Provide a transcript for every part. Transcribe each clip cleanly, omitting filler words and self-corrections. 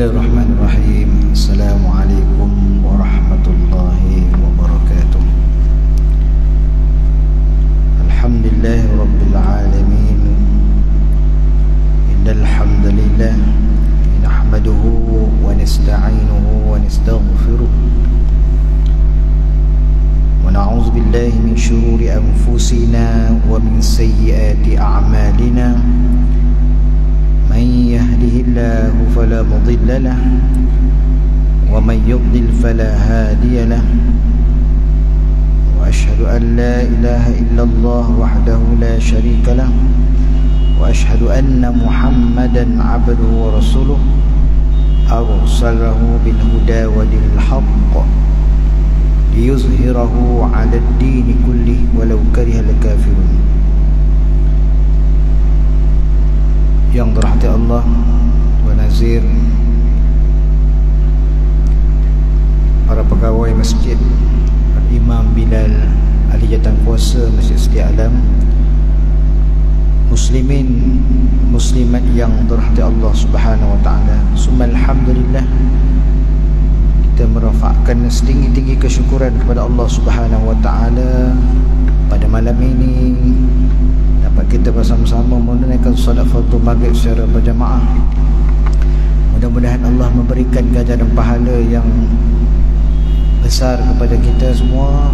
Bismillahirrahmanirrahim. Assalamualaikum warahmatullahi wabarakatuh. Alhamdulillahi rabbil alamin. Innal hamdalillah nahmaduhu wa nasta'inuhu wa nastaghfiruh. Wa na'udzu billahi min shururi anfusina wa min sayyiati a'malina. من يهده الله فلا مضل له ومن يضلل فلا هادي له وأشهد أن لا إله إلا الله وحده لا شريك له وأشهد أن محمدا عبده ورسوله أرسله بالهدى ودين الحق ليظهره على الدين كله ولو كره الكافرون. Yang dirahmati Allah wa nazir, para pegawai masjid, Imam Bilal, ahli jawatan kuasa Masjid Sedia Alam, muslimin muslimat yang dirahmati Allah Subhanahu wa taala. Summa alhamdulillah, kita merafakkan setinggi-tinggi kesyukuran kepada Allah Subhanahu wa taala pada malam ini dapat kita bersama-sama menunaikan solat fardu maghrib secara berjamaah. Mudah-mudahan Allah memberikan ganjaran pahala yang besar kepada kita semua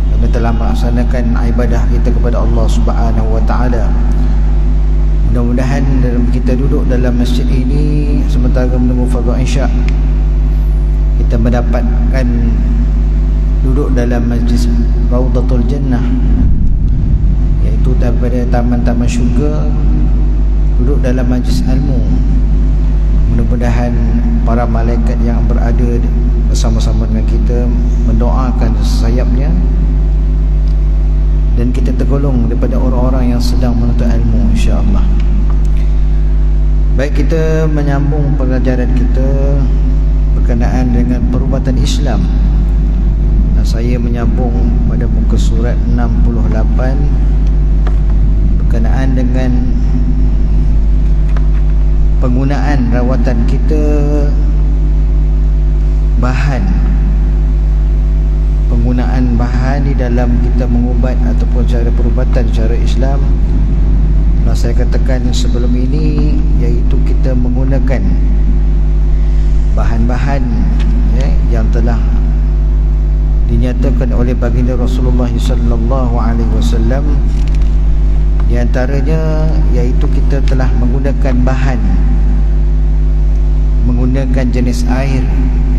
kerana telah melaksanakan ibadah kita kepada Allah Subhanahu wa taala. Mudah-mudahan dalam kita duduk dalam masjid ini sementara menunggu fardu isyak, kita mendapatkan duduk dalam majlis Raudatul Jannah, iaitu daripada taman-taman syurga, duduk dalam majlis ilmu. Mudah-mudahan para malaikat yang berada bersama-sama dengan kita mendoakan sayapnya dan kita tergolong daripada orang-orang yang sedang menuntut ilmu, insya-Allah. Baik, kita menyambung pelajaran kita berkenaan dengan perubatan Islam. Dan saya menyambung pada muka surat 68 berkenaan dengan penggunaan rawatan kita penggunaan bahan di dalam kita mengubat ataupun cara perubatan secara Islam. Nah, saya katakan sebelum ini, iaitu kita menggunakan bahan-bahan yang telah dinyatakan oleh baginda Rasulullah sallallahu alaihi wasallam. Di antaranya iaitu kita telah menggunakan jenis air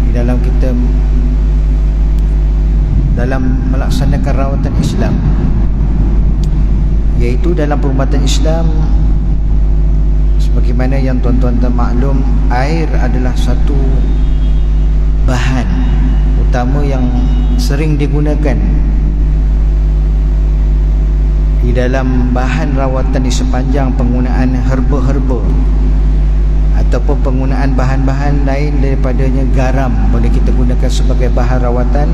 di dalam kita dalam melaksanakan rawatan Islam. Iaitu dalam perubatan Islam, sebagaimana yang tuan-tuan maklum, air adalah satu bahan utama yang sering digunakan di dalam bahan rawatan di sepanjang penggunaan herba-herba ataupun penggunaan bahan-bahan lain daripadanya. Garam boleh kita gunakan sebagai bahan rawatan,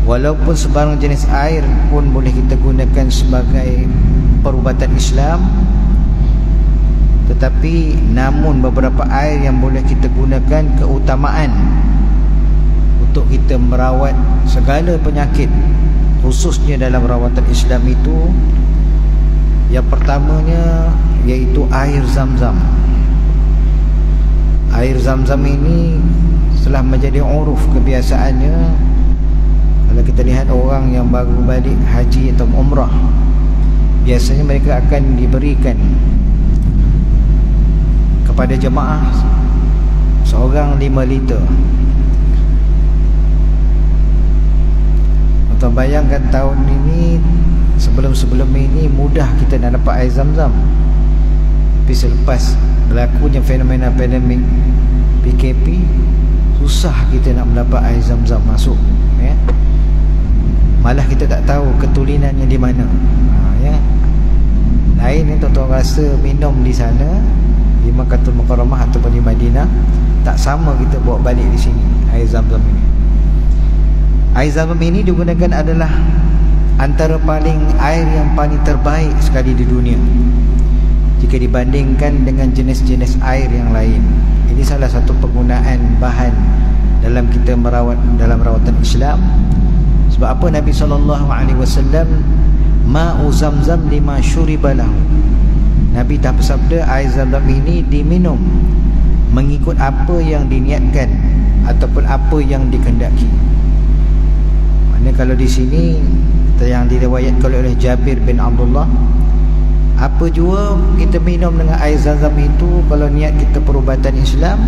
walaupun sebarang jenis air pun boleh kita gunakan sebagai perubatan Islam. Tetapi namun beberapa air yang boleh kita gunakan keutamaan untuk kita merawat segala penyakit, khususnya dalam rawatan Islam itu, yang pertamanya iaitu air Zam-Zam. Air Zam-Zam ini telah menjadi uruf kebiasaannya. Kalau kita lihat orang yang baru balik haji atau umrah, biasanya mereka akan diberikan kepada jemaah seorang 5 liter. Tuan bayangkan tahun ini, sebelum-sebelum ini mudah kita nak dapat air Zam-Zam. Tapi selepas berlakunya fenomena pandemik PKP, susah kita nak mendapat air Zam-Zam masuk, ya. Malah kita tak tahu ketulinannya di mana, ya. Lain yang tuan-tuan rasa minum di sana di Makkahul Mukarramah ataupun di Madinah, tak sama kita bawa balik di sini air Zam-Zam ini. Air Zam-Zam ini digunakan adalah antara air yang paling terbaik sekali di dunia jika dibandingkan dengan jenis-jenis air yang lain. Ini salah satu penggunaan bahan dalam kita dalam rawatan Islam. Sebab apa Nabi SAW, ma'u zamzam lima syuriba lahu. Nabi dah bersabda, air Zamzam ini diminum mengikut apa yang diniatkan ataupun apa yang dikehendaki. Maknanya kalau di sini yang diriwayatkan oleh Jabir bin Abdullah, apa jua kita minum dengan air Zamzam itu, kalau niat kita perubatan Islam,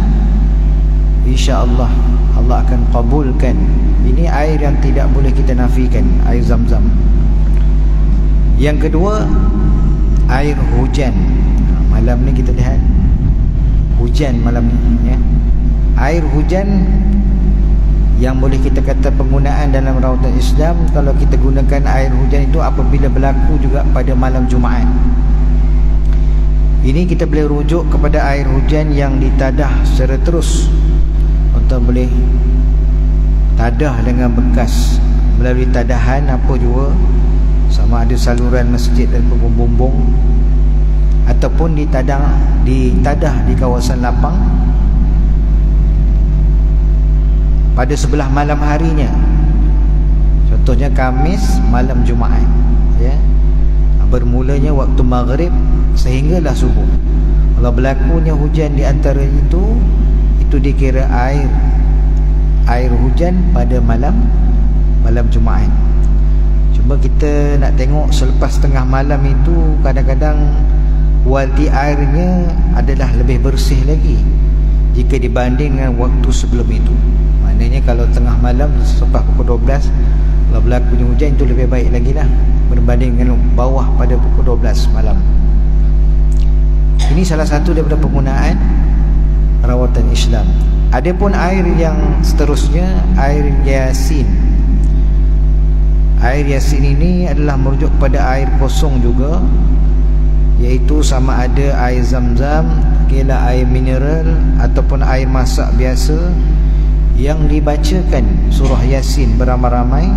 insya-Allah Allah akan kabulkan. Ini air yang tidak boleh kita nafikan, air Zamzam. Yang kedua, air hujan. Malam ni kita lihat hujan malam ni, ya. Air hujan yang boleh kita kata penggunaan dalam rawatan Islam, kalau kita gunakan air hujan itu apabila berlaku juga pada malam Jumaat. Ini kita boleh rujuk kepada air hujan yang ditadah secara terus. Untuk boleh tadah dengan bekas melalui tadahan apa jua, sama ada saluran masjid dan bumbung-bumbung, ataupun ditadah di kawasan lapang pada sebelah malam harinya. Contohnya Khamis malam Jumaat, ya, bermulanya waktu maghrib sehinggalah subuh. Kalau berlakunya hujan di antara itu dikira air hujan pada malam Jumaat. Cuma kita nak tengok selepas tengah malam itu, kadang-kadang kualiti airnya adalah lebih bersih lagi jika dibanding dengan waktu sebelum itu. Maknanya kalau tengah malam selepas pukul 12 kalau berlakunya hujan, itu lebih baik lagi lah berbanding dengan bawah pada pukul 12 malam. Ini salah satu daripada penggunaan rawatan Islam. Adapun air yang seterusnya, air Yasin. Air Yasin ini adalah merujuk pada air kosong juga, iaitu sama ada air Zamzam, kira air mineral ataupun air masak biasa yang dibacakan surah Yasin beramai-ramai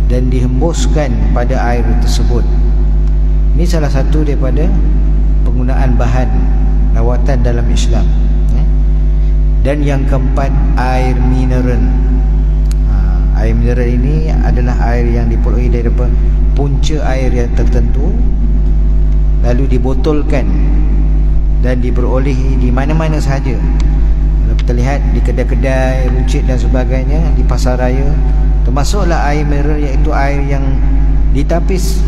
dan dihembuskan pada air tersebut. Ini salah satu daripada penggunaan bahan rawatan dalam Islam, ya. Dan yang keempat, air mineral. Air mineral ini adalah air yang diperolehi daripada punca air yang tertentu, lalu dibotolkan dan diperolehi di mana-mana sahaja. Kalau kita lihat di kedai-kedai runcit dan sebagainya, di pasar raya, termasuklah air mineral, iaitu air yang ditapis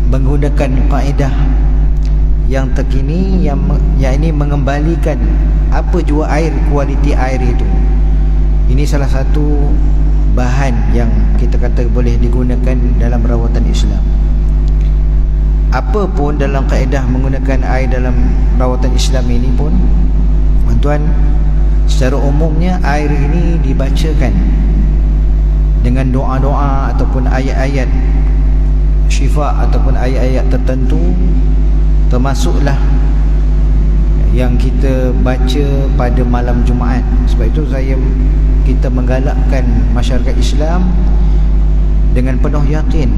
menggunakan kaedah yang terkini, yang ini mengembalikan apa jua air, kualiti air itu. Ini salah satu bahan yang kita kata boleh digunakan dalam rawatan Islam. Apa pun dalam kaedah menggunakan air dalam rawatan Islam ini pun, tuan-tuan, secara umumnya air ini dibacakan dengan doa-doa ataupun ayat-ayat syifa ataupun ayat-ayat tertentu, termasuklah yang kita baca pada malam Jumaat. Sebab itu kita menggalakkan masyarakat Islam dengan penuh yakin,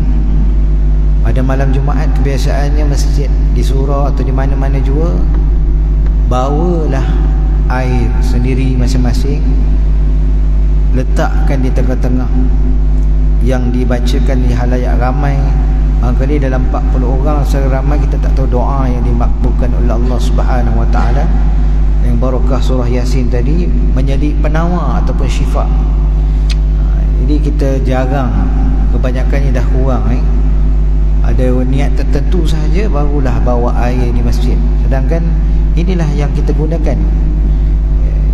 pada malam Jumaat kebiasaannya masjid, di surau atau di mana-mana juga, bawalah air sendiri masing-masing, letakkan di tengah-tengah, yang dibacakan di halayak ramai. Barangkali dalam 40 orang secara ramai, kita tak tahu doa yang dimakbulkan oleh Allah Subhanahu Wa Taala. Yang barakah surah Yasin tadi menjadi penawar ataupun syifa. Jadi kita jarang, kebanyakannya dah kurang, ada niat tertentu sahaja barulah bawa air di masjid. Sedangkan inilah yang kita gunakan,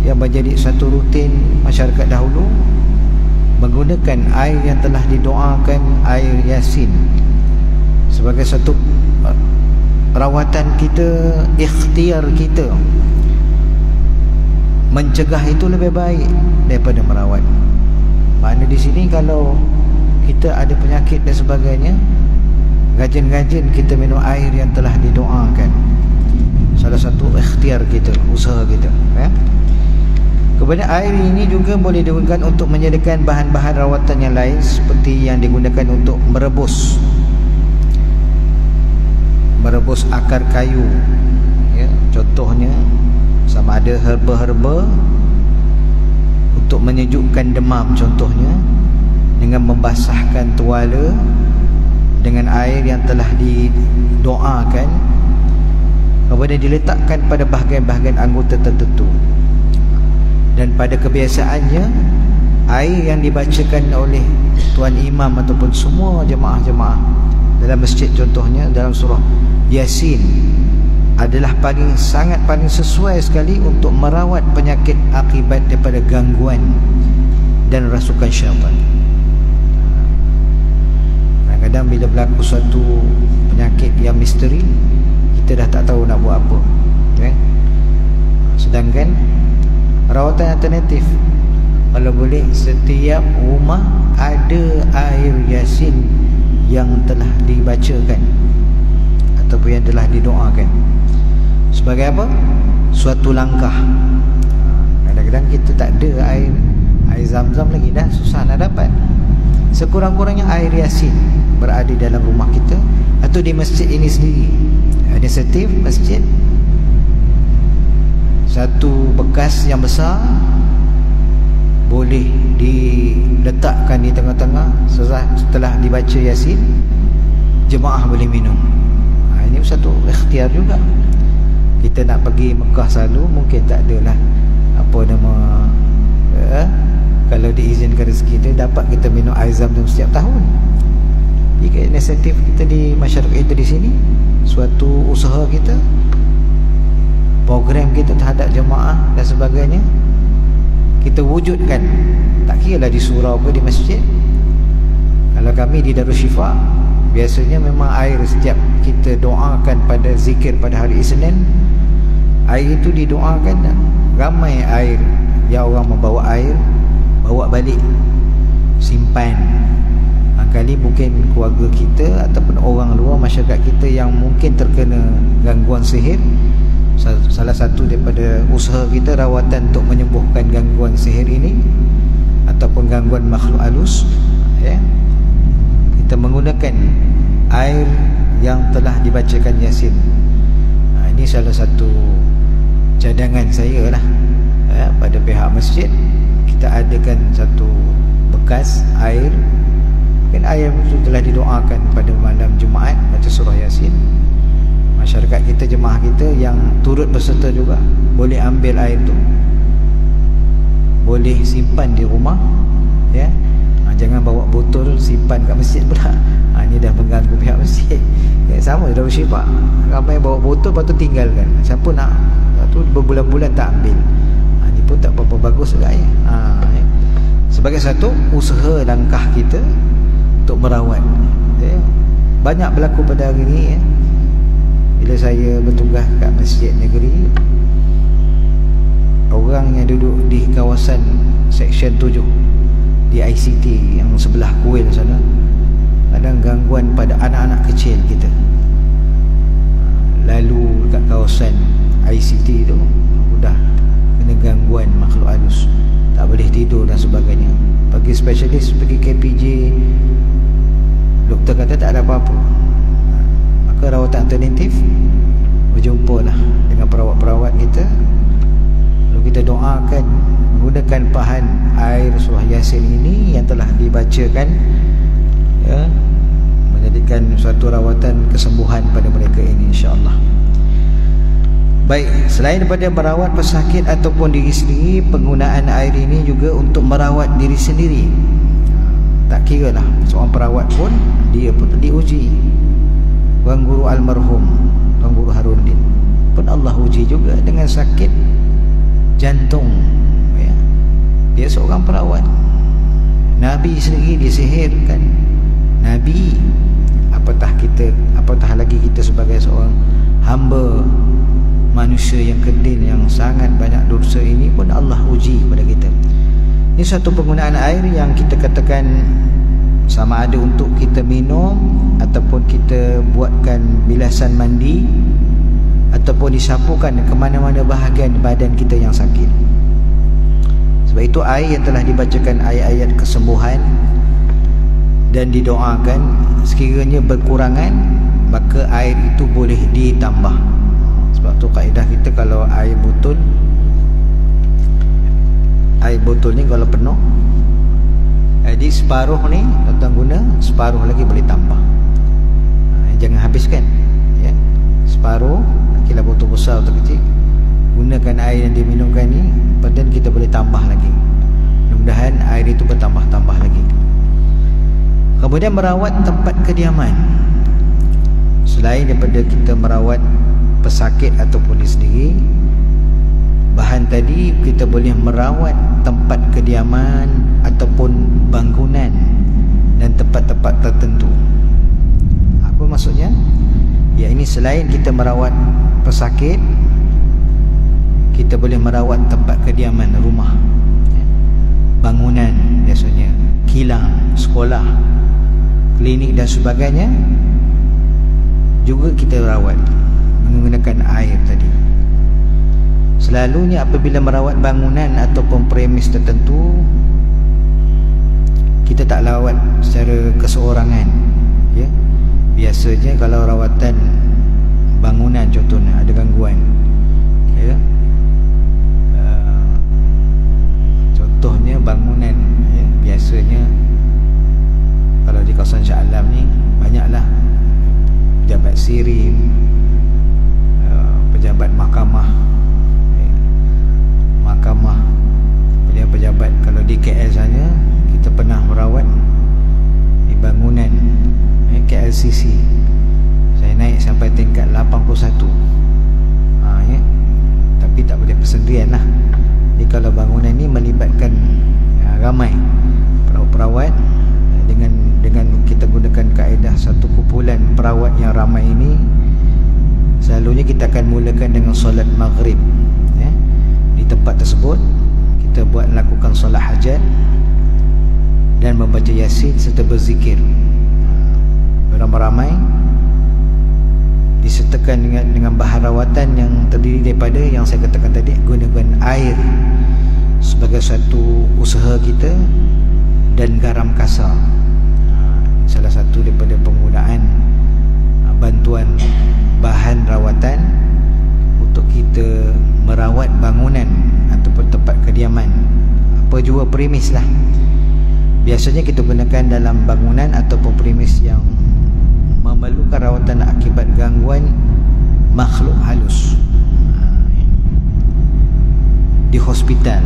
yang menjadi satu rutin masyarakat dahulu, menggunakan air yang telah didoakan, air Yasin, sebagai satu rawatan kita, ikhtiar kita. Mencegah itu lebih baik daripada merawat. Makna di sini kalau kita ada penyakit dan sebagainya, rajin-rajin kita minum air yang telah didoakan. Salah satu ikhtiar kita, usaha kita, ya. Kemudian air ini juga boleh digunakan untuk menyediakan bahan-bahan rawatan yang lain, seperti yang digunakan untuk merebus akar kayu, ya. Contohnya sama ada herba-herba untuk menyejukkan demam contohnya, dengan membasahkan tuala dengan air yang telah didoakan, kemudian diletakkan pada bahagian-bahagian anggota tertentu. Dan pada kebiasaannya, air yang dibacakan oleh tuan imam ataupun semua jemaah-jemaah dalam masjid contohnya dalam surah Yasin adalah paling sesuai sekali untuk merawat penyakit akibat daripada gangguan dan rasukan syaitan. Kadang-kadang bila berlaku suatu penyakit yang misteri, kita dah tak tahu nak buat apa, kan? Sedangkan rawatan alternatif, kalau boleh setiap rumah ada air Yasin yang telah dibacakan ataupun yang telah didoakan. Sebagai apa? Suatu langkah. Kadang-kadang kita tak ada air Zam-Zam lagi, dah susah nak dapat. Sekurang-kurangnya air Yasin berada dalam rumah kita atau di masjid ini sendiri. Inisiatif masjid, satu bekas yang besar boleh diletakkan di tengah-tengah. Setelah dibaca Yasin, jemaah boleh minum. Ini satu ikhtiar juga. Kita nak pergi Mekah selalu mungkin tak adalah apa nama, kalau diizinkan rezeki kita dapat kita minum air Zam-Zam setiap tahun. Jika inisiatif kita di masyarakat kita di sini, suatu usaha kita, program kita terhadap jemaah dan sebagainya, kita wujudkan. Tak kira lah di surau ke di masjid. Kalau kami di Darul Syifa, biasanya memang air setiap kita doakan pada zikir pada hari Isnin, air itu didoakan. Ramai air yang orang membawa air, bawa balik, simpan. Kali mungkin keluarga kita ataupun orang luar masyarakat kita yang mungkin terkena gangguan sihir, salah satu daripada usaha kita rawatan untuk menyembuhkan gangguan sihir ini ataupun gangguan makhluk halus, ya, kita menggunakan air yang telah dibacakan Yasin. Ini salah satu cadangan saya lah, pada pihak masjid. Kita adakan satu bekas air, mungkin air itu telah didoakan pada malam Jumaat baca surah Yasin. Masyarakat kita, jemaah kita yang turut berserta juga boleh ambil air itu, boleh simpan di rumah, ya. Jangan bawa botol simpan kat masjid pula. Ini dah mengganggu pihak masjid, ya. Sama Darul Syifa, ramai bawa botol lepas tu tinggalkan. Siapa nak, tu berbulan-bulan tak ambil. Ini pun tak berapa bagus juga, ya. Sebagai satu usaha langkah kita untuk merawat, ya. Banyak berlaku pada hari ini, ya. Bila saya bertugas kat masjid negeri, orang yang duduk di kawasan Seksyen 7 di ICT yang sebelah Kuil sana, ada gangguan pada anak-anak kecil kita. Lalu dekat kawasan ICT tu sudah kena gangguan makhluk halus, tak boleh tidur dan sebagainya. Pergi spesialis, pergi KPJ, doktor kata tak ada apa-apa. Maka rawatan alternatif, berjumpalah dengan perawat-perawat kita, lalu kita doakan menggunakan bahan air surah Yasin ini yang telah dibacakan, ya, menjadikan suatu rawatan kesembuhan pada mereka ini, insya-Allah. Baik, selain daripada merawat pesakit ataupun diri sendiri, penggunaan air ini juga untuk merawat diri sendiri. Tak kira lah seorang perawat pun, dia pun diuji. Tuan Guru almarhum Tuan Guru Haruddin pun Allah uji juga dengan sakit jantung, ya. Dia seorang perawat. Nabi sendiri disihirkan. Nabi, apatah lagi kita sebagai seorang hamba manusia yang kerdil, yang sangat banyak dosa ini pun Allah uji kepada kita. Ini satu penggunaan air yang kita katakan sama ada untuk kita minum ataupun kita buatkan bilasan mandi ataupun disapukan ke mana-mana bahagian badan kita yang sakit. Sebab itu air yang telah dibacakan ayat-ayat kesembuhan dan didoakan, sekiranya berkurangan maka air itu boleh ditambah. Sebab tu kaedah kita, kalau air botol ni kalau penuh, jadi separuh ni tuan-tuan guna, separuh lagi boleh tambah. Jangan habiskan, ya. Separuh, kira botol besar atau kecil, gunakan air yang diminumkan ni, kemudian kita boleh tambah lagi. Mudah-mudahan air itu bertambah-tambah lagi. Kemudian merawat tempat kediaman. Selain daripada kita merawat pesakit ataupun diri sendiri, bahan tadi kita boleh merawat tempat kediaman ataupun bangunan dan tempat-tempat tertentu. Apa maksudnya? Ya, ini selain kita merawat pesakit, kita boleh merawat tempat kediaman, rumah, bangunan, biasanya kilang, sekolah, klinik dan sebagainya, juga kita rawat menggunakan air tadi. Selalunya apabila merawat bangunan ataupun premis tertentu, kita tak rawat secara keseorangan, ya. Biasanya kalau rawatan bangunan contohnya ada gangguan, ya, contohnya bangunan, ya, biasanya kalau di kawasan Shah Alam ni banyaklah pejabat sirim, pejabat mahkamah, pejabat. Kalau di KL sana, kita pernah merawat di bangunan KLCC. Saya naik sampai tingkat 81, ya. Tapi tak boleh persendirian lah. Jadi kalau bangunan ni melibatkan ramai perawat, dengan kita gunakan kaedah satu kumpulan perawat yang ramai ini, selalunya kita akan mulakan dengan solat maghrib, ya. Di tempat tersebut kita lakukan solat hajat dan membaca Yasin serta berzikir beramai-ramai, disertakan dengan bahan rawatan yang terdiri daripada yang saya katakan tadi, gunakan air sebagai satu usaha kita dan garam kasar. Salah satu daripada penggunaan bantuan bahan rawatan untuk kita merawat bangunan ataupun tempat kediaman, apa jua premis lah. Biasanya kita gunakan dalam bangunan ataupun premis yang memerlukan rawatan akibat gangguan makhluk halus. Di hospital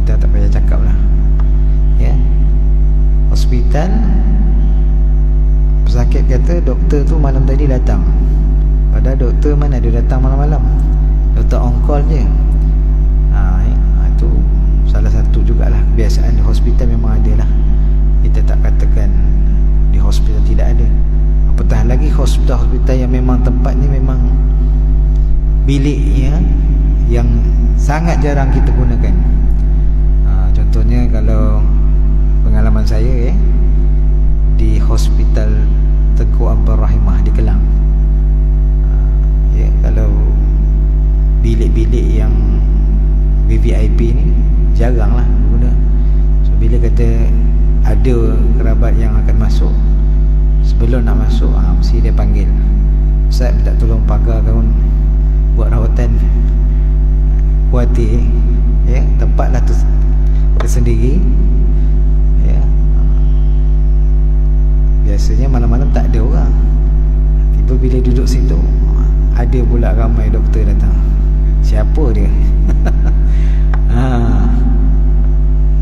tak payah cakap lah, ya. Hospital, pesakit kata doktor tu malam tadi datang, padahal doktor mana dia datang malam-malam, doktor on call je. Itu salah satu jugalah kebiasaan di hospital, memang ada lah. Kita tak katakan di hospital tidak ada. Apatah lagi hospital-hospital yang memang tempatnya memang biliknya yang sangat jarang kita gunakan. Contohnya kalau pengalaman saya, di hospital Teguh Abdul Rahimah di Kelang, ya, kalau bilik-bilik yang VVIP ni jarang lah guna. So bila kata ada kerabat yang akan masuk, sebelum nak masuk mesti dia panggil, "Ustaz, minta tolong pagar kawan buat rawatan kuatir, ya, tempatlah tersendiri, ya." Biasanya malam-malam tak ada orang, tiba bila duduk situ ada pula ramai doktor datang. Siapa dia?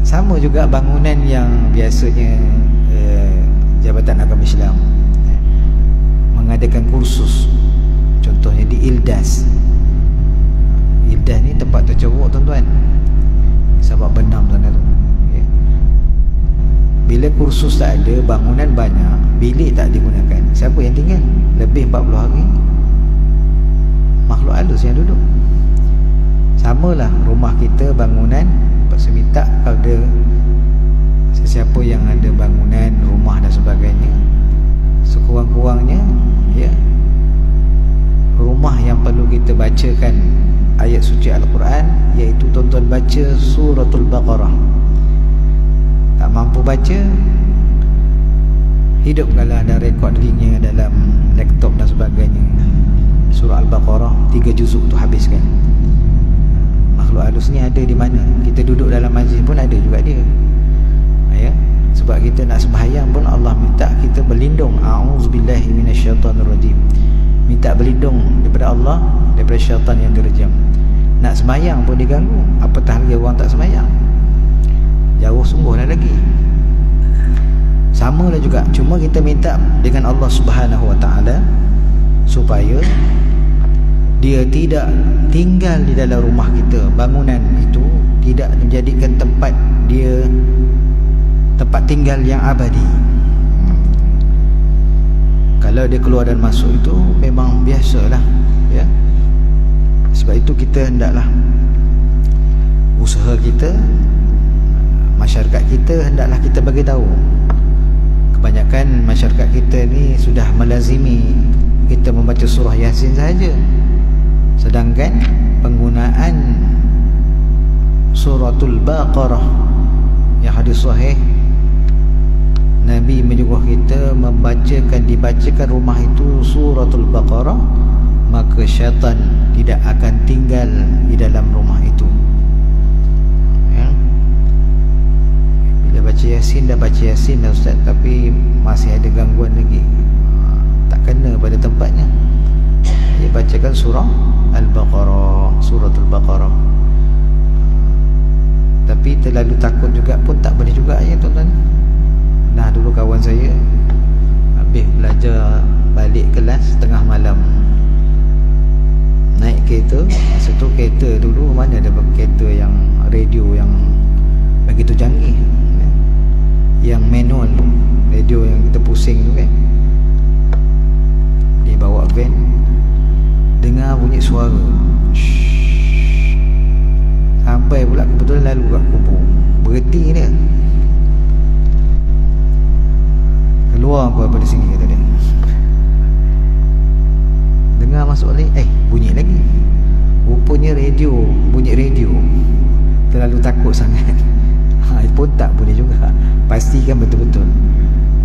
Sama juga bangunan yang biasanya Jabatan Agama Islam mengadakan kursus, contohnya di Ildas. Ildas ni tempat terceruk tuan-tuan, sebab benam sana tu, ya. Bila kursus tak ada, bangunan banyak, bilik tak digunakan, siapa yang tinggal? Lebih 40 hari makhluk halus yang duduk. Samalah rumah kita, bangunan, paksa minta kepada sesiapa yang ada bangunan, rumah dan sebagainya, sekurang-kurangnya, ya, rumah yang perlu kita bacakan ayat suci Al-Quran, iaitu tuan-tuan baca Suratul Baqarah. Tak mampu baca, hidupkanlah ada rekod linknya dalam laptop dan sebagainya. surah Al-Baqarah 3 juzuk tu habiskan. Makhluk halus ni ada di mana? Kita duduk dalam majlis pun ada juga dia. Ya, sebab kita nak sembahyang pun Allah minta kita berlindung, a'udzubillahi minasyaitonirrajim, minta berlindung daripada Allah, daripada syaitan yang terjam. Nak sembahyang pun diganggu, apatah lagi orang tak sembahyang. Jauh sungguhlah lagi. Samalah juga, cuma kita minta dengan Allah Subhanahu Wa Taala supaya dia tidak tinggal di dalam rumah kita. Bangunan itu tidak menjadikan tempat dia tempat tinggal yang abadi. Kalau dia keluar dan masuk itu memang biasalah, ya. Sebab itu kita hendaklah usaha kita, masyarakat kita hendaklah kita bagi tahu. Kebanyakan masyarakat kita ni sudah melazimi kita membaca surah Yasin saja, sedangkan penggunaan suratul Baqarah yang hadis sahih, Nabi menyuruh kita dibacakan rumah itu suratul Baqarah, maka syaitan tidak akan tinggal di dalam rumah itu. Ya. Bila baca Yasin, dah baca Yasin dah Ustaz, tapi masih ada gangguan lagi, tak kena pada tempatnya. Dia bacakan surah Al-Baqarah, suratul Baqarah. Tapi terlalu takut juga pun tak boleh juga ya tuan-tuan. Nah, dulu kawan saya habis belajar balik kelas tengah malam, naik kereta. Masa tu kereta dulu mana ada kereta yang radio yang begitu canggih, yang manual tu, radio yang kita pusing tu kan. Dia bawa van, dengar bunyi suara, sampai pula kebetulan lalu kat kubur. Berhenti dia, keluar aku daripada sini, kata dia. Dengar masuk balik, bunyi lagi. Rupanya radio, bunyi radio. Terlalu takut sangat. Pun tak boleh juga. Pastikan betul-betul.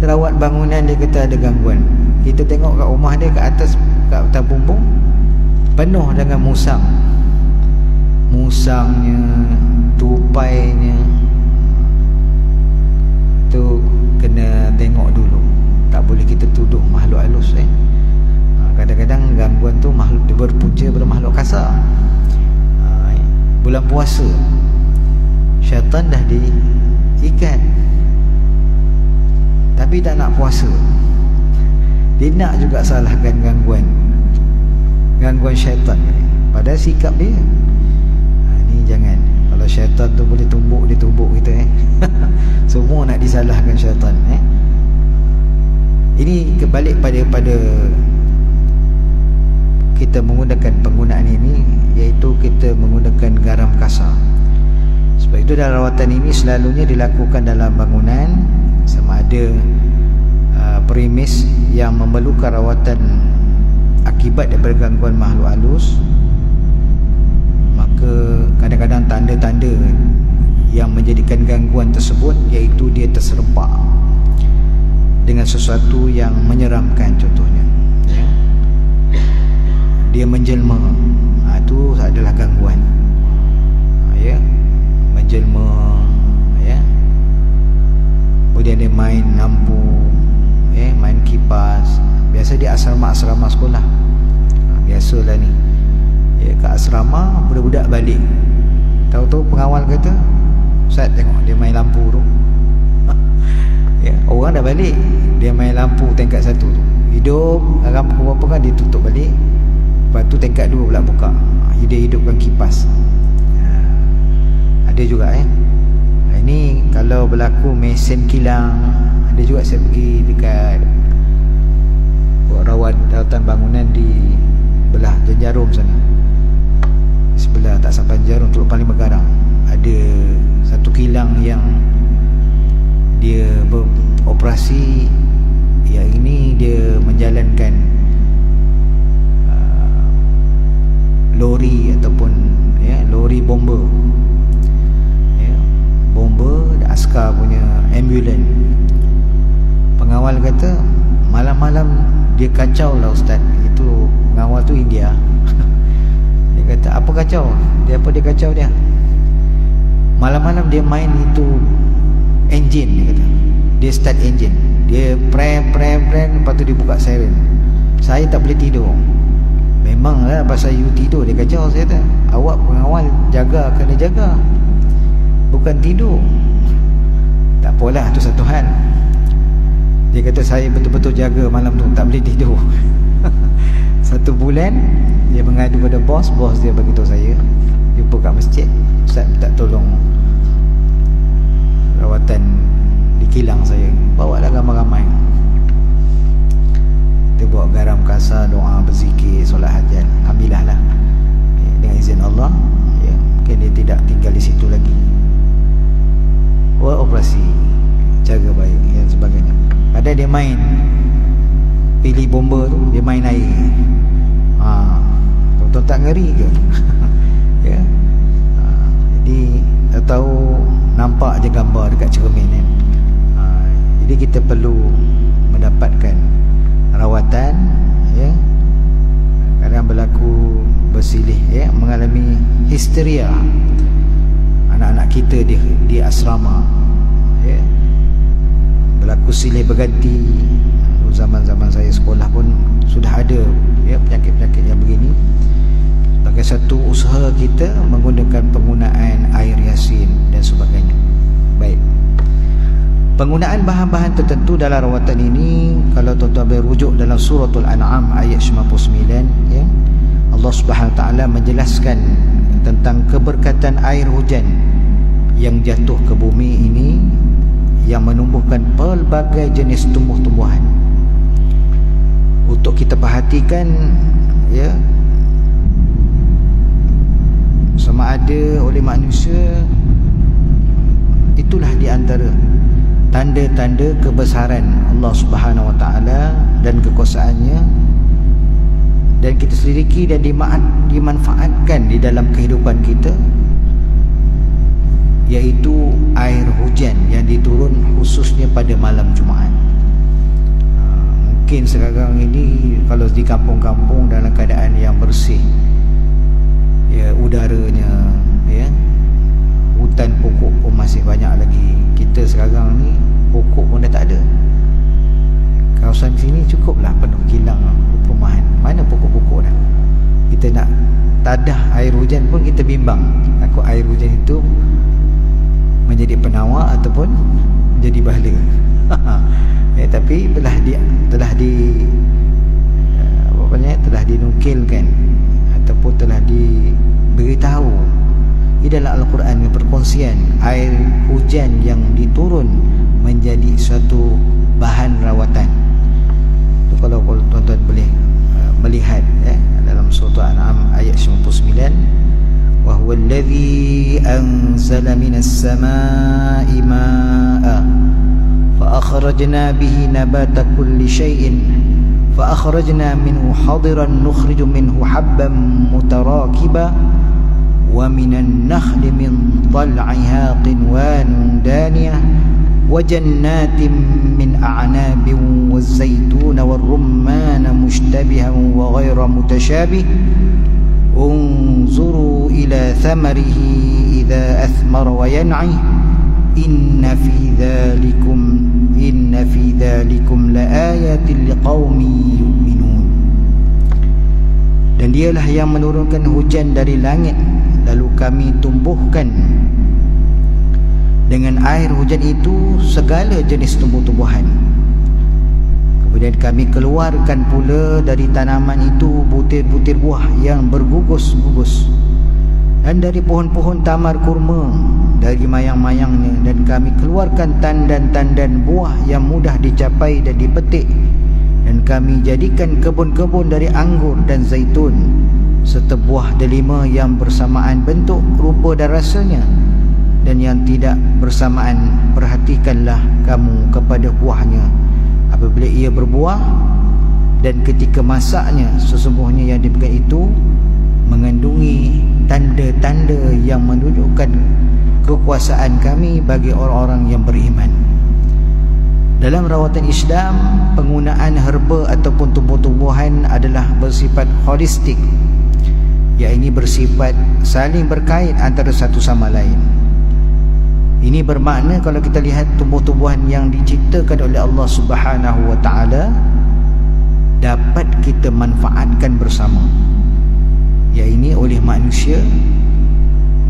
Rawat bangunan dia kata ada gangguan. Kita tengok kat rumah dia, kat atas, kat atas bumbung penuh dengan musang. Musangnya, tupainya, tu kena tengok dulu. Tak boleh kita tuduh makhluk halus. Kadang-kadang gangguan tu makhluk dia berpunca pada makhluk kasar. Bulan puasa, syaitan dah diikat, tapi tak nak puasa. Dia nak juga salahkan gangguan syaitan. Padahal sikap dia ni jangan. Kalau syaitan tu boleh tumbuk, dia tumbuk kita. Semua nak disalahkan syaitan. Ini kebalik pada kita menggunakan penggunaan ini, iaitu kita menggunakan garam kasar. Sebab itu dalam rawatan ini selalunya dilakukan dalam bangunan, sama ada premis yang memerlukan rawatan akibat daripada gangguan makhluk halus, maka kadang-kadang tanda-tanda yang menjadikan gangguan tersebut iaitu dia terserempak dengan sesuatu yang menyeramkan. Contohnya, ya, dia menjelma, itu adalah gangguan. Ya, menjelma, ya. Kemudian dia main lampu, main kipas. Biasa di asrama-asrama sekolah, biasalah ni. Ya, kat asrama budak-budak balik, tahu-tahu pengawal kata, Ustaz tengok dia main lampu tu. Ya, orang dah balik, dia main lampu tingkat 1 tu. Hidup lampu apa kan dia tutup balik. Lepas tu tingkat 2 pula buka. Dia hidupkan kipas. Ada juga ini kalau berlaku mesin kilang. Ada juga saya pergi dekat rawatan bangunan di belah Jarum sana, sebelah tak sampai Jarum, Teluk Paling Megarang. Ada satu kilang yang dia beroperasi. Yang ini dia menjalankan lori ataupun lori bomber, bomber askar punya ambulan. Pengawal kata malam-malam dia kacau lah Ustaz. Itu pengawal awal tu India. Dia kata, apa kacau? Dia kacau dia? Malam-malam dia main itu engine, dia kata. Dia start engine. Dia prem, lepas tu dia buka siren. Saya tak boleh tidur. Memanglah pasal you tidur dia kacau. Saya kata, awak pengawal jaga, kena jaga, bukan tidur. Tak apalah, tu satu hal. Dia kata saya betul-betul jaga malam tu, tak boleh tidur. 1 bulan dia mengadu pada bos dia beritahu saya, jumpa kat masjid, Ustaz minta tolong rawatan di kilang saya, bawa lah ramai-ramai. Kita bawa garam kasar, doa, berzikir, solat hajat. Alhamdulillah lah, dengan izin Allah, ya, mungkin dia tidak tinggal di situ lagi. Operasi, jaga baik dan sebagainya. Ada dia main pilih bomba tu, dia main air. Tuan-tuan tak ngeri ke? Ya. Jadi tak tahu, nampak je gambar dekat cermin kan. Jadi kita perlu mendapatkan rawatan, ya. Kadang berlaku bersilih, ya, mengalami histeria anak-anak kita di asrama, ya. Berlaku silih berganti. Zaman-zaman saya sekolah pun sudah ada, ya, penyakit-penyakit yang begini. Sebagai satu usaha kita menggunakan penggunaan air yasin dan sebagainya. Baik. Penggunaan bahan-bahan tertentu dalam rawatan ini, kalau tuan-tuan boleh rujuk dalam suratul An'am ayat 59, ya, Allah Subhanahu Wa Taala menjelaskan tentang keberkatan air hujan yang jatuh ke bumi ini, yang menumbuhkan pelbagai jenis tumbuh-tumbuhan. Untuk kita perhatikan, ya, sama ada oleh manusia, itulah di antara tanda-tanda kebesaran Allah Subhanahu Wa Taala dan kekuasaannya, dan kita selidiki dan dimanfaatkan di dalam kehidupan kita, iaitu air hujan yang diturun khususnya pada malam Jumaat. Mungkin sekarang ini kalau di kampung-kampung dalam keadaan yang bersih, ya, udaranya, ya, hutan pokok pun masih banyak lagi. Kita sekarang ni pokok pun dah tak ada. Kawasan sini cukuplah penuh kilang perumahan. Mana pokok-pokok dah? Kita nak tadah air hujan pun kita bimbang, takut air hujan itu menjadi penawar ataupun jadi bahala. Ya, tapi telah dinukilkan ataupun telah diberitahu di dalam Al-Quran, perkongsian air hujan yang diturun menjadi suatu bahan rawatan. Itu kalau tuan-tuan boleh melihat, ya, dalam surah Al-An'am ayat 99, wa huwa alladhi anzala minas samaa'i maa'a fa akhrajna bihi nabata kulli shay'in fa akhrajna minhu hadiran nukhriju minhu habban mutarakiba wa minan nakhli min tal'iha qinwanun daniyah wa jannatin min a'nabin waz-zaytuna war-rumman mushtabihan wa ghayra mutasyabih unzuru ila thamarihi idza athmara wa yan'i inna fi dhalikum laayatin liqaumin yu'minun. Dan dialah yang menurunkan hujan dari langit, lalu kami tumbuhkan dengan air hujan itu segala jenis tumbuh-tumbuhan. Kemudian kami keluarkan pula dari tanaman itu butir-butir buah yang bergugus-gugus, dan dari pohon-pohon tamar kurma dari mayang-mayangnya, dan kami keluarkan tandan-tandan buah yang mudah dicapai dan dipetik, dan kami jadikan kebun-kebun dari anggur dan zaitun serta buah delima yang bersamaan bentuk, rupa dan rasanya, dan yang tidak bersamaan. Perhatikanlah kamu kepada buahnya apabila ia berbuah, dan ketika masaknya, sesungguhnya yang diberikan itu mengandungi tanda-tanda yang menunjukkan kekuasaan kami bagi orang-orang yang beriman. Dalam rawatan Islam, penggunaan herba ataupun tumbuh-tumbuhan adalah bersifat holistik, iaitu bersifat saling berkait antara satu sama lain. Ini bermakna kalau kita lihat tumbuh-tumbuhan yang diciptakan oleh Allah Subhanahu wa taala dapat kita manfaatkan bersama, iaitu oleh manusia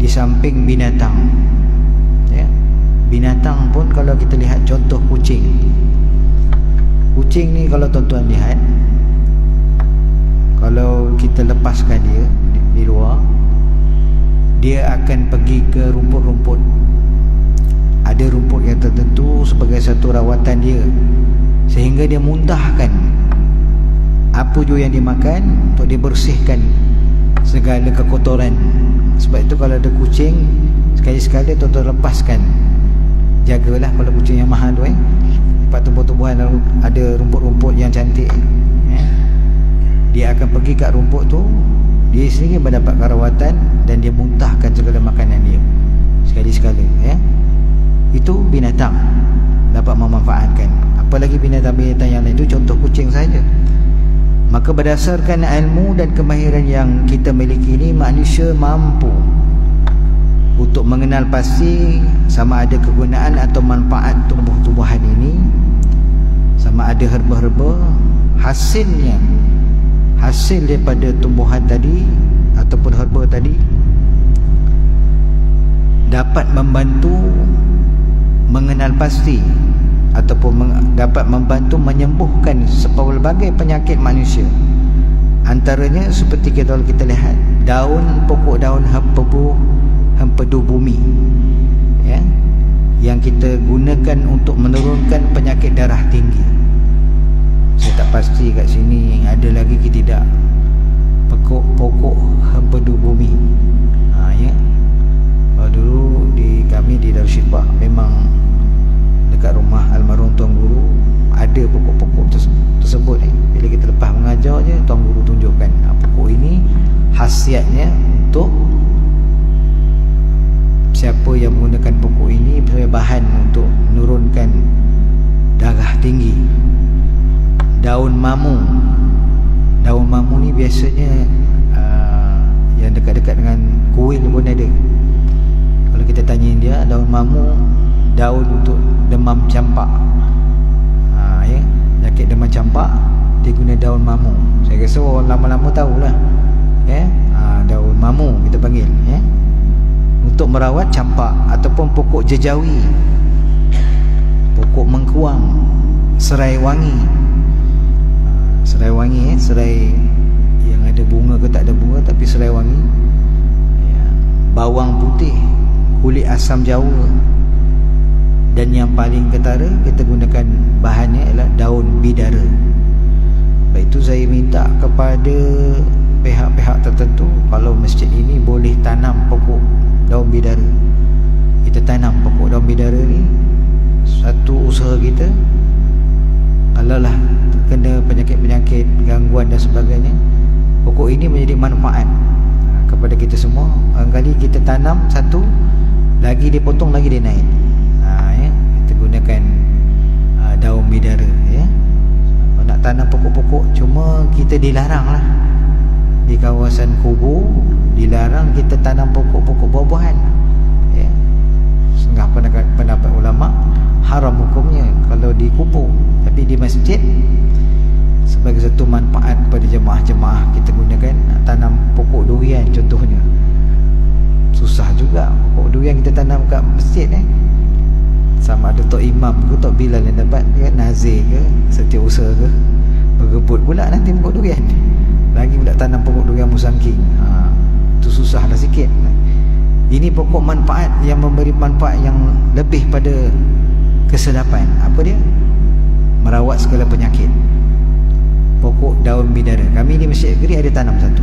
di samping binatang. Ya. Binatang pun kalau kita lihat contoh kucing. Kucing ni kalau tuan-tuan lihat, kalau kita lepaskan dia di luar, dia akan pergi ke rumput-rumput. Ada rumput yang tertentu sebagai satu rawatan dia, sehingga dia muntahkan apa jua yang dimakan untuk dibersihkan segala kekotoran. Sebab itu kalau ada kucing, sekali-sekala tuan-tuan lepaskan. Jagalah kalau kucing yang mahal tu Lepas tumbuh-tumbuhan ada rumput-rumput yang cantik, dia akan pergi kat rumput tu, dia sendiri mendapatkan rawatan dan dia muntahkan segala makanan dia sekali-sekala. Itu binatang dapat memanfaatkan. Apalagi binatang-binatang yang lain, itu contoh kucing saja. Maka berdasarkan ilmu dan kemahiran yang kita miliki ini, manusia mampu untuk mengenal pasti sama ada kegunaan atau manfaat tumbuh-tumbuhan ini, sama ada herba-herba hasilnya, hasil daripada tumbuhan tadi ataupun herba tadi dapat membantu mengenal pasti ataupun dapat membantu menyembuhkan sepelbagai penyakit manusia. Antaranya seperti kalau kita lihat daun, pokok daun hempedu bumi, yang kita gunakan untuk menurunkan penyakit darah tinggi. Saya tak pasti kat sini ada lagi ke tidak pokok hempedu bumi. Dulu kami di Darussyifah memang dekat rumah almarhum Tuan Guru ada pokok-pokok tersebut. Bila kita lepas mengajar je, Tuan Guru tunjukkan pokok ini khasiatnya untuk siapa yang menggunakan pokok ini sebagai bahan untuk menurunkan darah tinggi. Daun mamu ni biasanya yang dekat-dekat dengan kuil pun ada. Kalau kita tanya dia, daun mamu daun untuk demam campak, penyakit demam campak, dia guna daun mamu. Saya rasa orang lama-lama tahulah, daun mamu kita panggil, untuk merawat campak. Ataupun pokok jejawi, pokok mengkuang, serai wangi. Serai wangi, serai yang ada bunga ke tak ada bunga, tapi serai wangi. Bawang putih, kulit asam Jawa, dan yang paling ketara kita gunakan bahannya ialah daun bidara. Sebab itu saya minta kepada pihak-pihak tertentu, kalau masjid ini boleh tanam pokok daun bidara. Kita tanam pokok daun bidara ni, satu usaha kita. Kalaulah terkena penyakit-penyakit, gangguan dan sebagainya, pokok ini menjadi manfaat kepada kita semua. Kali kita tanam satu, lagi dia potong, lagi dia naik. Kita gunakan daun bidara. Kalau nak tanam pokok-pokok, cuma kita dilarang lah di kawasan kubur, dilarang kita tanam pokok-pokok buah-buahan. Setengah pendapat ulama haram hukumnya kalau di kubur. Tapi di masjid, sebagai satu manfaat kepada jemaah-jemaah, kita gunakan tanam pokok durian contohnya. Susah juga pokok durian kita tanam kat masjid. Sama ada Tok Imam ke Tok Bilal yang dapat, dia nazir ke setiausaha ke, berebut pula nanti pokok durian. Lagi pula tanam pokok durian musangking. Itu susahlah sikit. Ini pokok manfaat yang memberi manfaat yang lebih pada kesedapan. Apa dia? Merawat segala penyakit. Pokok daun bidara. Kami di Masjid Negeri ada tanam satu.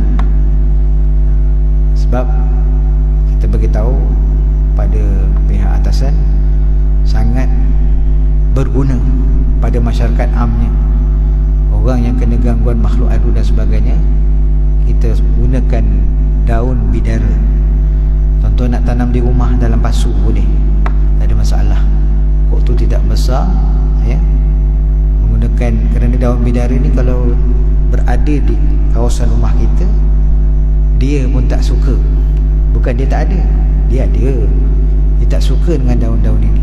Sebab kita beritahu pada pihak atasan, sangat berguna pada masyarakat amnya. Orang yang kena gangguan makhluk aduh dan sebagainya, kita gunakan daun bidara. Tuan-tuan nak tanam di rumah dalam pasu boleh, tak ada masalah. Pokok tu tidak besar, menggunakan, kerana daun bidara ni kalau berada di kawasan rumah kita, dia pun tak suka. Bukan dia tak ada, dia ada, dia tak suka dengan daun-daun ini.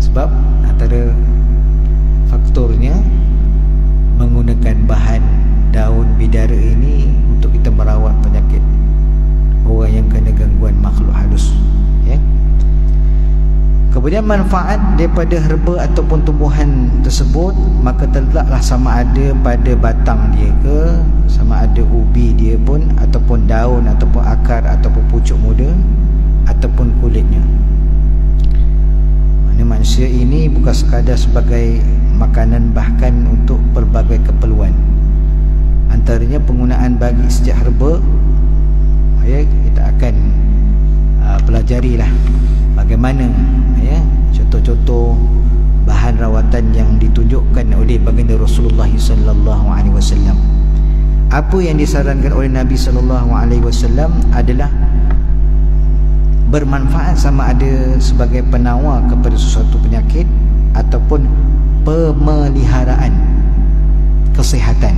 Sebab antara faktornya menggunakan bahan daun bidara ini untuk kita merawat penyakit orang yang kena gangguan makhluk halus, ya. Kemudian manfaat daripada herba ataupun tumbuhan tersebut, maka terletaklah sama ada pada batang dia ke, sama ada ubi dia pun, ataupun daun, ataupun akar, ataupun pucuk muda, ataupun kulitnya. Manusia ini bukan sekadar sebagai makanan, bahkan untuk pelbagai keperluan. Antaranya penggunaan bagi setiap herba, ya, kita akan pelajarilah bagaimana, ya, contoh-contoh bahan rawatan yang ditunjukkan oleh baginda Rasulullah sallallahu alaihi wasallam. Apa yang disarankan oleh Nabi sallallahu alaihi wasallam adalah bermanfaat sama ada sebagai penawar kepada sesuatu penyakit ataupun pemeliharaan kesihatan.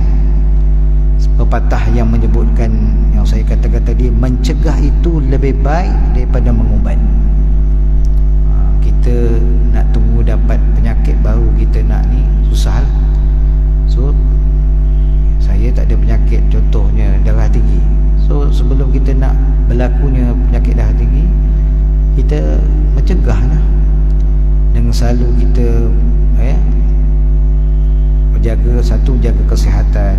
Pepatah yang menyebutkan, yang saya katakan tadi, mencegah itu lebih baik daripada mengubat. Kita nak tunggu dapat penyakit baru kita nak ni susah lah. So saya tak ada penyakit, contohnya darah tinggi. So sebelum kita nak berlakunya penyakit darah tinggi, kita mencegah lah, dengan selalu kita jaga, satu, jaga kesihatan,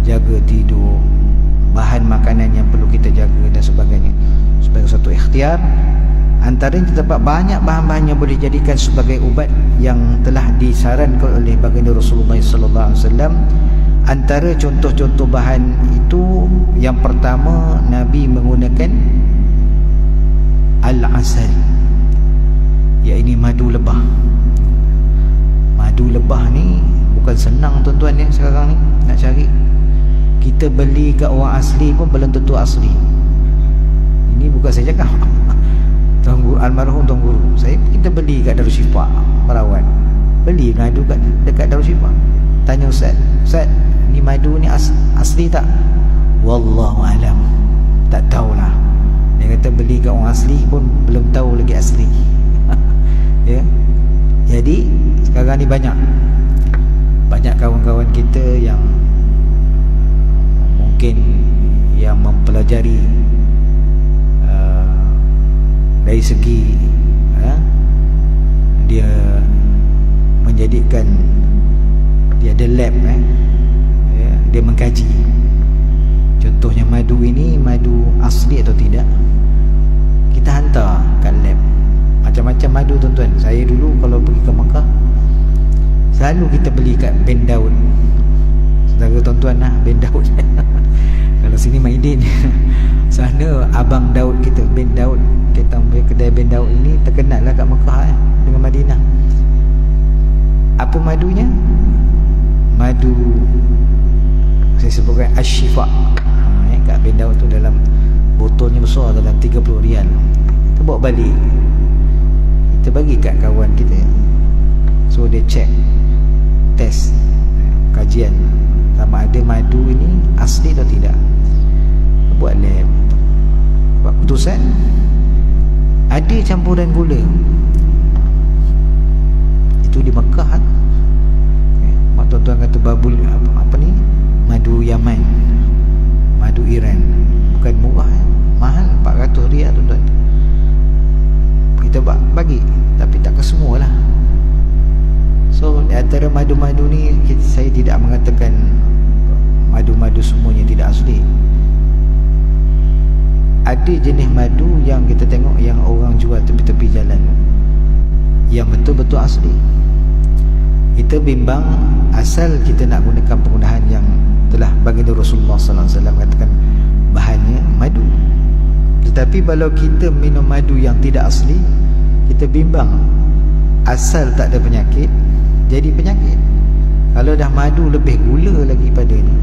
jaga tidur, bahan makanan yang perlu kita jaga dan sebagainya. Sebagai satu ikhtiar, antaranya terdapat banyak bahan-bahan yang boleh dijadikan sebagai ubat yang telah disarankan oleh baginda Rasulullah sallallahu alaihi wasallam. Antara contoh-contoh bahan itu, yang pertama, Nabi menggunakan al-asal, iaitu madu lebah. Madu lebah ni bukan senang tuan-tuan ya, sekarang ni nak cari. Kita beli kat orang asli pun belum tentu asli. Ini bukan saya cakap Tuan Guru, almarhum Tuan Guru, kita beli kat Darushifa merawat, beli madu dekat Darushifa. Tanya Ustaz, Ustaz, ni madu ni asli tak? Wallahu alam, tak tahulah. Dia kata beli kat orang asli pun belum tahu lagi asli. Ya. Jadi sekarang ni banyak kawan-kawan kita yang mungkin yang mempelajari dari segi dia menjadikan, dia ada lab, dia mengkaji contohnya madu ini madu asli atau tidak. Kita hantar kat lab macam-macam madu tuan-tuan. Saya dulu kalau pergi ke Mekah, selalu kita beli kat Ben Daud. Saudara tuan-tuan lah, Ben Daud. Kalau sini Maidin, sana Abang Daud kita, Ben Daud. Kita punya kedai Ben Daud ini terkenal lah kat Mekah dengan Madinah. Apa madunya? Madu, saya sebutkan Ashifa. Kat Ben Daud tu dalam botolnya besar, dalam 30 rial. Kita bawa balik, kita bagi kat kawan kita. So dia check, test, kajian sama ada madu ini asli atau tidak. Buat lab, buat keputusan. Ada campuran gula. Itu di Mekah. Mak tuan-tuan kata babul apa ni? Madu Yaman, madu Iran. Bukan murah, mahal, 400 rial tuan-tuan. Kita bagi, tapi tak ke semua lah. So di antara madu-madu ni, saya tidak mengatakan madu-madu semuanya tidak asli. Ada jenis madu yang kita tengok yang orang jual tepi-tepi jalan, yang betul-betul asli. Kita bimbang asal kita nak gunakan penggunaan yang telah baginda Rasulullah sallallahu alaihi wasallam katakan bahannya madu. Tetapi kalau kita minum madu yang tidak asli, kita bimbang asal tak ada penyakit, jadi penyakit. Kalau dah madu lebih gula lagi padanya,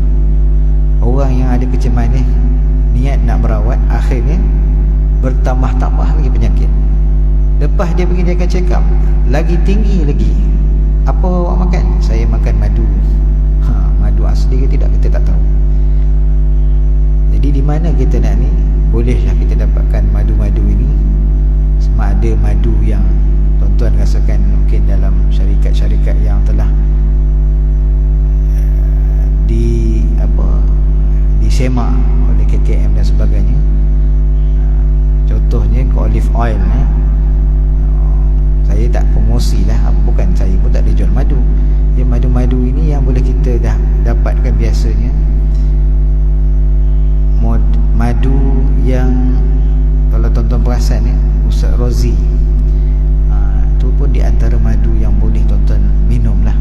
orang yang ada kecemasan niat nak merawat, akhirnya bertambah-tambah lagi penyakit. Lepas dia pergi dia akan check up, lagi tinggi lagi apa awak makan? Saya makan madu. Madu asli ke tidak, kita tak tahu. Jadi di mana kita nak ni, bolehlah kita dapatkan madu-madu ini. Sama ada madu yang tuan-tuan rasakan mungkin dalam syarikat-syarikat yang telah disemak oleh KKM dan sebagainya. Contohnya ke olive oil, saya tak promosi lah, bukan, saya pun tak ada jual madu. Ya, madu-madu ini yang boleh kita dah dapatkan biasanya madu yang, kalau tuan-tuan perasan Ustaz Rozi, itu pun di antara madu yang boleh tuan-tuan minum lah.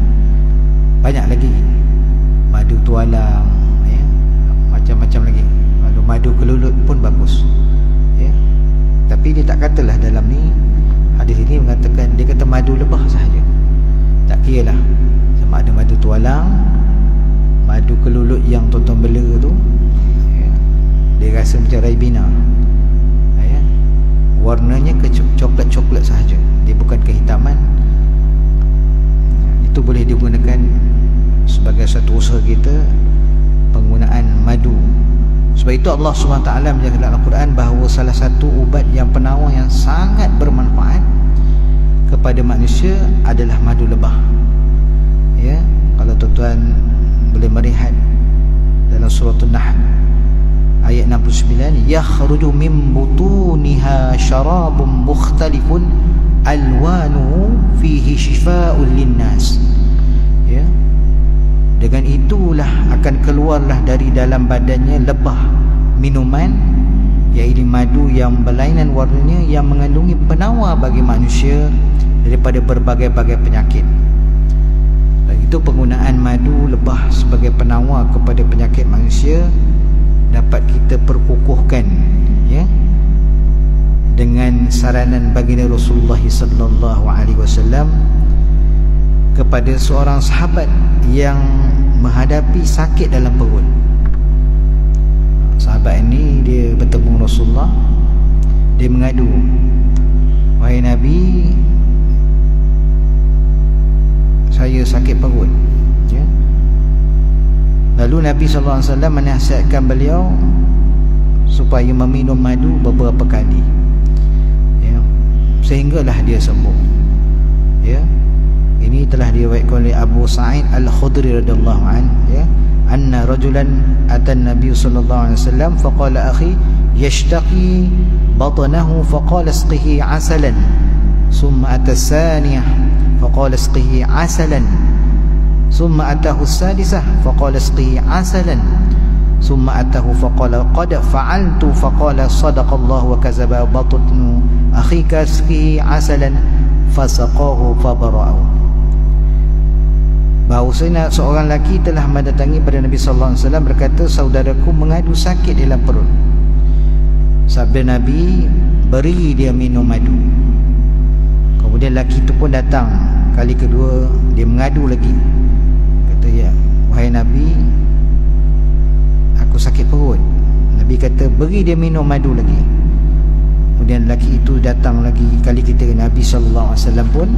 Banyak lagi, madu tualang, macam-macam lagi. Madu kelulut pun bagus, ya. Tapi dia tak katalah dalam ni, hadis ini mengatakan, dia kata madu lebah sahaja. Tak kira lah sama ada madu tualang, madu kelulut yang tuan-tuan bela tu, ya, dia rasa macam Ribena, ya. Warnanya coklat-coklat sahaja, dia bukan kehitaman. Itu boleh digunakan sebagai satu usaha kita, penggunaan madu. Sebab itu Allah SWT menjelaskan dalam Al-Quran bahawa salah satu ubat yang penawar yang sangat bermanfaat kepada manusia adalah madu lebah. Ya, kalau tuan-tuan boleh melihat dalam surah An-Nahl ayat 69, yakhruju min butuniha syarabun mukhtalifun alwanuhu fihi shifaa'un linnas. Ya, dengan itulah akan keluarlah dari dalam badannya lebah minuman, iaitu madu yang berlainan warnanya, yang mengandungi penawar bagi manusia daripada berbagai-bagai penyakit. Dan itu penggunaan madu lebah sebagai penawar kepada penyakit manusia dapat kita perkukuhkan, ya, dengan saranan baginda Rasulullah sallallahu alaihi wasallam kepada seorang sahabat yang menghadapi sakit dalam perut. Sahabat ini dia bertemu Rasulullah, dia mengadu, wahai Nabi, saya sakit perut, ya. Lalu Nabi SAW menasihatkan beliau supaya meminum madu beberapa kali, ya, sehinggalah dia sembuh, ya. Ini telah diriwayatkan oleh Abu Sa'id Al-Khudri radhiyallahu anhu, ya, anna rajulan atan Nabi sallallahu alaihi wasallam faqala akhi yashtaqi batnahu faqala isqihi asalan thumma ata as-saniyah faqala isqihi asalan thumma atahu as-sadisah faqala isqihi asalan thumma atahu faqala qad fa'altu faqala sadaqallahu wa kazaba batnu akhika isqihi asalan fasaqahu fabara'u. Bahawasanya seorang lelaki telah mendatangi pada Nabi sallallahu alaihi wasallam berkata, saudaraku mengadu sakit dalam perut. Sabda Nabi, beri dia minum madu. Kemudian lelaki itu pun datang kali kedua, dia mengadu lagi. Kata, ya wahai Nabi, aku sakit perut. Nabi kata, beri dia minum madu lagi. Kemudian lelaki itu datang lagi kali ketiga, Nabi sallallahu alaihi wasallam pun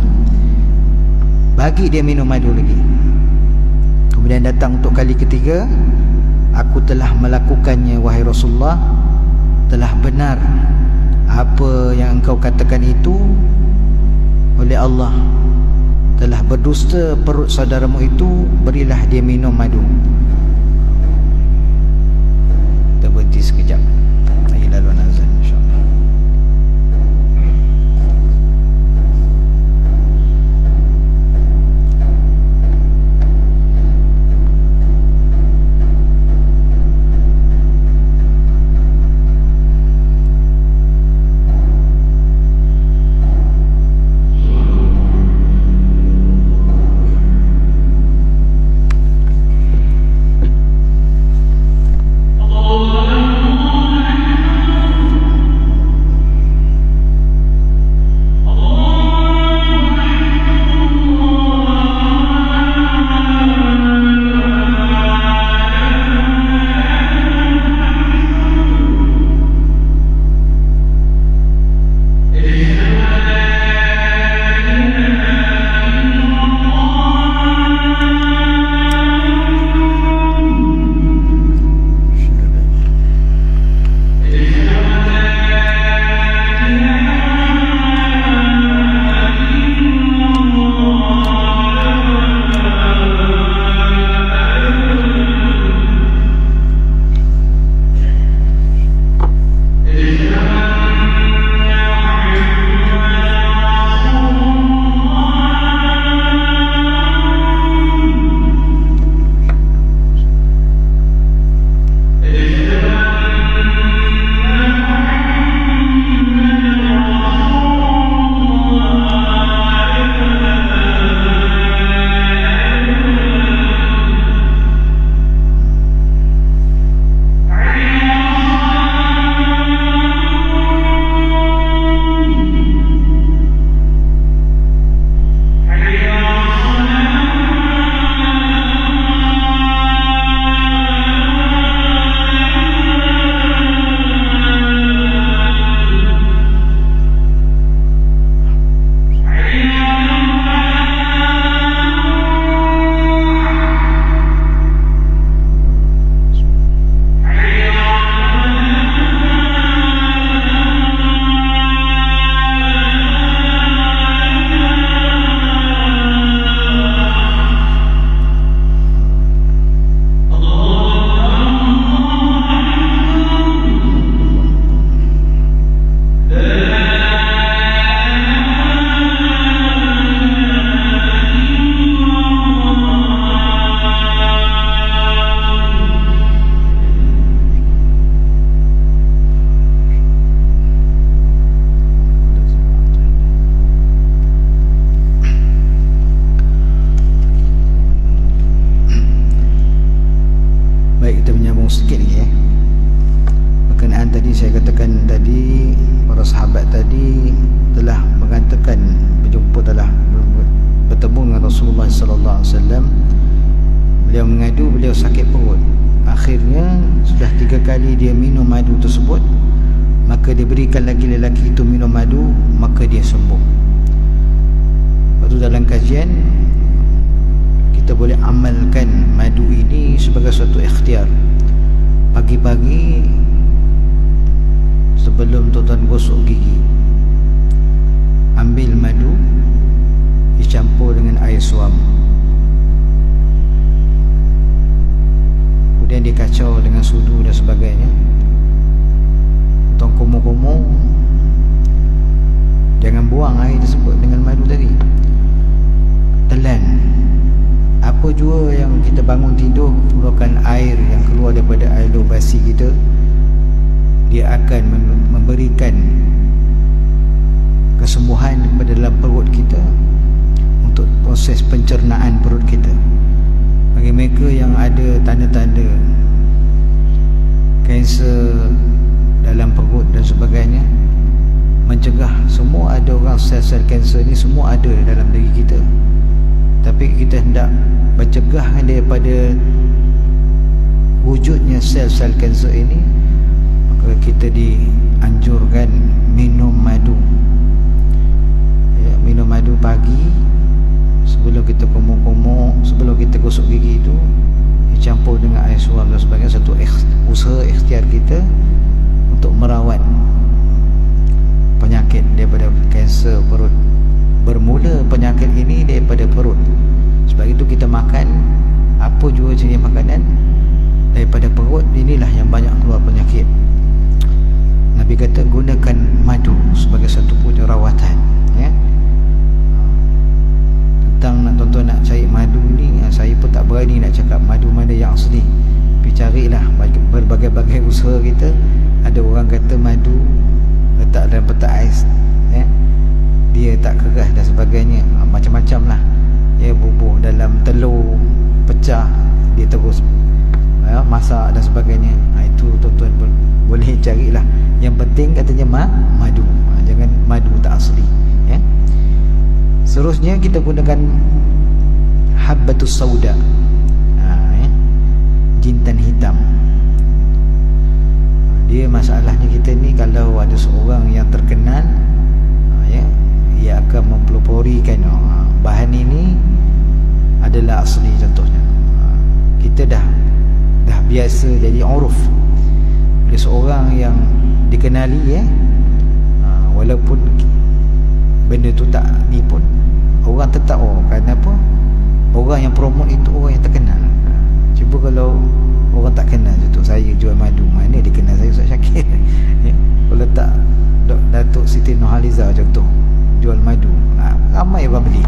bagi dia minum madu lagi. Kemudian datang untuk kali ketiga, aku telah melakukannya wahai Rasulullah, telah benar apa yang engkau katakan itu, oleh Allah telah berdusta perut saudaramu itu, berilah dia minum madu. Kita berhenti sekejap, lalu nazar insyaAllah. sudah 3 kali dia minum madu tersebut, maka diberikan lagi lelaki itu minum madu, maka dia sembuh. Lepas tu dalam kajian kita boleh amalkan madu ini sebagai suatu ikhtiar. Pagi-pagi sebelum tuan-tuan gosok gigi, ambil madu dicampur dengan air suam, kemudian dikacau dengan sudu dan sebagainya. Tuan kumur-kumur, jangan buang air tersebut dengan madu tadi, telan. Apa jua yang kita bangun tidur keluarkan air yang keluar daripada air lubasi kita, dia akan memberikan kesembuhan kepada dalam perut kita untuk proses pencernaan perut kita. Bagi mereka yang ada tanda-tanda kanser dalam perut dan sebagainya, mencegah. Semua ada orang sel-sel kanser ni semua ada dalam diri kita, tapi kita hendak mencegah daripada wujudnya sel-sel kanser ini, maka kita dianjurkan minum madu. Ya, minum madu pagi sebelum kita kumur-kumur, sebelum kita gosok gigi itu, dicampur dengan air suam dan sebagainya. Satu usaha ikhtiar kita untuk merawat penyakit daripada kanser perut. Bermula penyakit ini daripada perut. Sebab itu kita makan apa jua jenis makanan daripada perut, inilah yang banyak keluar penyakit. Nabi kata gunakan madu sebagai satu punya rawatan, ya. Tentang tuan-tuan nak cari madu ni, saya pun tak berani nak cakap madu mana yang asli. Pergi carilah berbagai-bagai usaha kita. Ada orang kata madu letak dalam peta ais, ya, dia tak keras dan sebagainya, macam-macam lah, ya, bubuh dalam telur pecah, dia terus ya, masak dan sebagainya. Itu tuan-tuan boleh carilah. Yang penting katanya madu, jangan madu tak asli, ya. Seterusnya kita gunakan habbatus sauda, ya, jintan hitam. Dia masalahnya kita ni, kalau ada seorang yang terkenal, ya, ia akan mempeloporikan bahan ini adalah asli. Contohnya kita dah biasa jadi uruf oleh seorang yang dikenali, ya, walaupun benda tu tak ni pun orang tetap, kenapa orang yang promote itu orang yang terkenal. Cuba kalau orang tak kenal, contoh saya jual madu, mana dia kenal saya Ustaz Syakir, ya. Kalau tak Datuk Siti Nurhaliza contoh jual madu, ramai orang beli.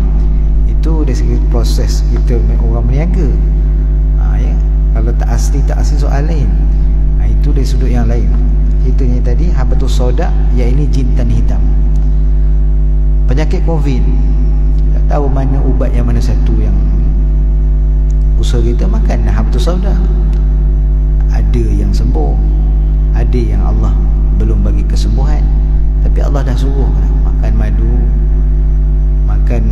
Itu dari segi proses kita orang berniaga, ya. Kalau tak asli soal lain. Itu dari sudut yang lain. Itunya tadi habbatus sauda, ya, ini jintan hitam. Penyakit COVID, tak tahu mana ubat yang mana satu yang usaha kita makan habbatus sauda. Ada yang sembuh, ada yang Allah belum bagi kesembuhan, tapi Allah dah suruh makan madu, makan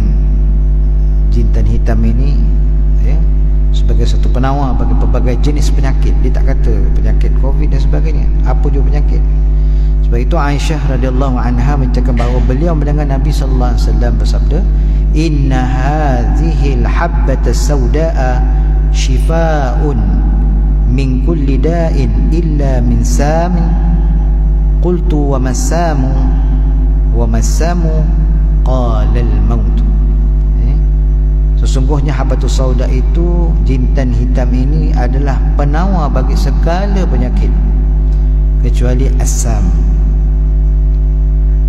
jintan hitam ini, ya, sebagai satu penawar bagi pelbagai jenis penyakit. Dia tak kata penyakit COVID dan sebagainya, apa juga penyakit. Sebab itu Aisyah radhiyallahu anha menceritakan bahawa beliau mendengar Nabi sallallahu alaihi wasallam bersabda, "Inna hadhil habbatas saudaa shifaa'un min kulli da'in illa min sami." Qultu wa masamu qala al-maut. Sesungguhnya habbatus sauda itu, jintan hitam ini adalah penawar bagi segala penyakit kecuali asam.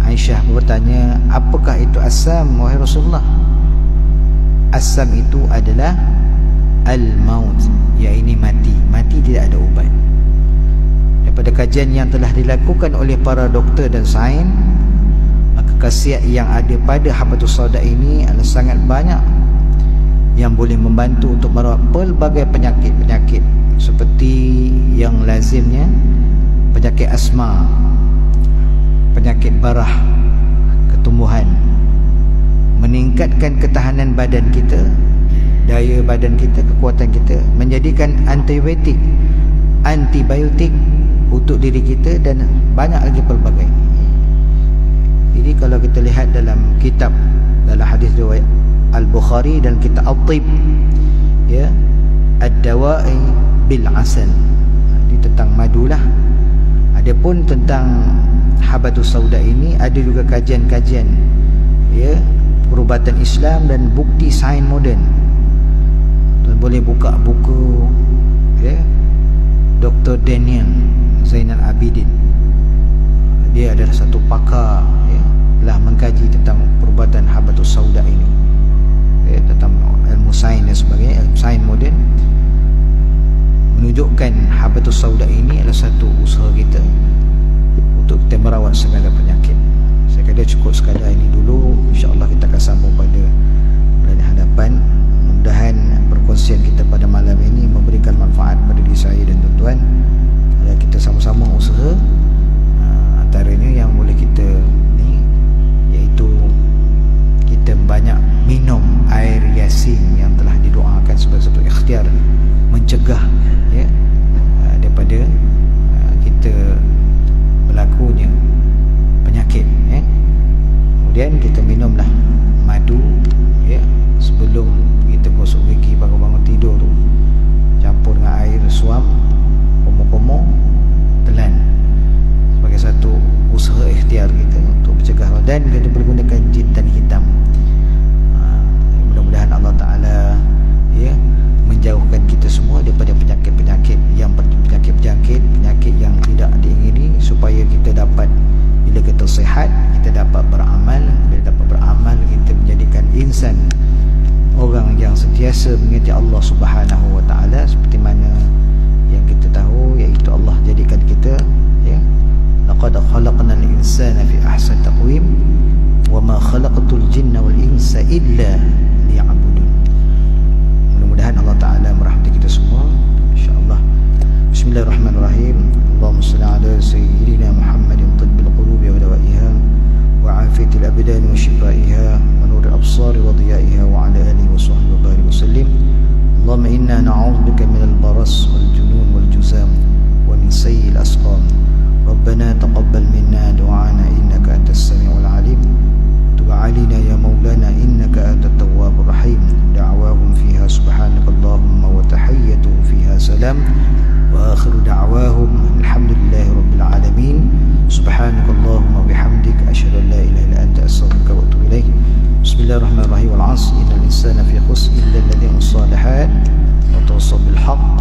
Aisyah bertanya, apakah itu asam wahai Rasulullah? Asam itu adalah al-maut, iaitu mati. Mati tidak ada ubat. Daripada kajian yang telah dilakukan oleh para doktor dan sains, maka khasiat yang ada pada habbatus sauda ini adalah sangat banyak, yang boleh membantu untuk merawat pelbagai penyakit-penyakit seperti yang lazimnya penyakit asma, penyakit barah, ketumbuhan, meningkatkan ketahanan badan kita, daya badan kita, kekuatan kita, menjadikan antibiotik antibiotik untuk diri kita dan banyak lagi pelbagai. Jadi kalau kita lihat dalam kitab, dalam hadis riwayat Al-Bukhari dan kitab At-Tib, ya, ad-dawa'i bil asal, ini tentang madulah. Adapun tentang habatus sauda ini ada juga kajian-kajian, ya, perubatan Islam dan bukti sains moden. Tuan boleh buka buku, ya, Dr. Daniel Zainal Abidin. Dia adalah satu pakar, ya, telah mengkaji tentang perubatan habatus sauda ini, ya, tentang ilmu sains dan sebagainya, sains moden, menunjukkan habatus sauda ini adalah satu usaha kita untuk kita merawat segala penyakit. Saya kira cukup sekadar ini dulu. InsyaAllah kita akan sambung pada bulan hadapan. Mudah-mudahan perkongsian kita pada malam ini memberikan manfaat pada diri saya dan tuan-tuan. Kita sama-sama usaha, antaranya yang boleh kita ni, iaitu kita banyak minum air Yasin yang telah didoakan sebagai satu ikhtiar mencegah, ya, daripada kita berlakunya penyakit, ya. Kemudian kita minumlah madu, ya, sebelum kita gosok gigi bangun-bangun tidur tu, campur dengan air suam, komo-komo, telan, sebagai satu usaha ikhtiar kita untuk mencegah. Dan kita boleh gunakan jintan hitam. Mudah-mudahan Allah Ta'ala, ya, menjauhkan kita semua daripada penyakit-penyakit yang penyakit yang tidak diingini, supaya kita dapat, bila kita sihat, kita dapat beramal. Bila dapat beramal, kita menjadikan insan, orang yang sentiasa mengingati Allah Subhanahu wa Ta'ala, seperti mana yang kita tahu, iaitu Allah jadikan kita, ya, laqad khalaqnal insana fi ahsani taqwim wa ma khalaqtul jinna wal insa illa liya'budun. Mudah-mudahan Allah Ta'ala merahmati kita semua, insyaAllah. Bismillahirrahmanirrahim. Allahumma salli ala sayyidina Muhammadin tibbil qulubi wa dawaiha wa afiyatil abdani wa shifaiha wa nuril absari wa diyaiha wa ala alihi wa sahbihi wa barik wa sallim. Allahumma inna na'udzubika minal baras wal junun wal juzam wa min sayyi'il asqam. Rabbana taqabbal minna du'ana innaka antas sami'ul alim. Tub 'alaina ya maulana innaka antat tawwabur rahim. Da'wahum fiha subhanakallahumma wa tahiyyatuhum fiha salam. Wa akhiru da'wahum alhamdulillahi rabbil alamin. Subhanakallahumma bihamdika asyhadu an la ilaha illa anta astaghfiruka wa atubu ilaik. Bismillahirrahmanirrahim. Wal 'asri innal insana fi khusr illa alladhina amanu bis-solihat wa tawassaw bil haqq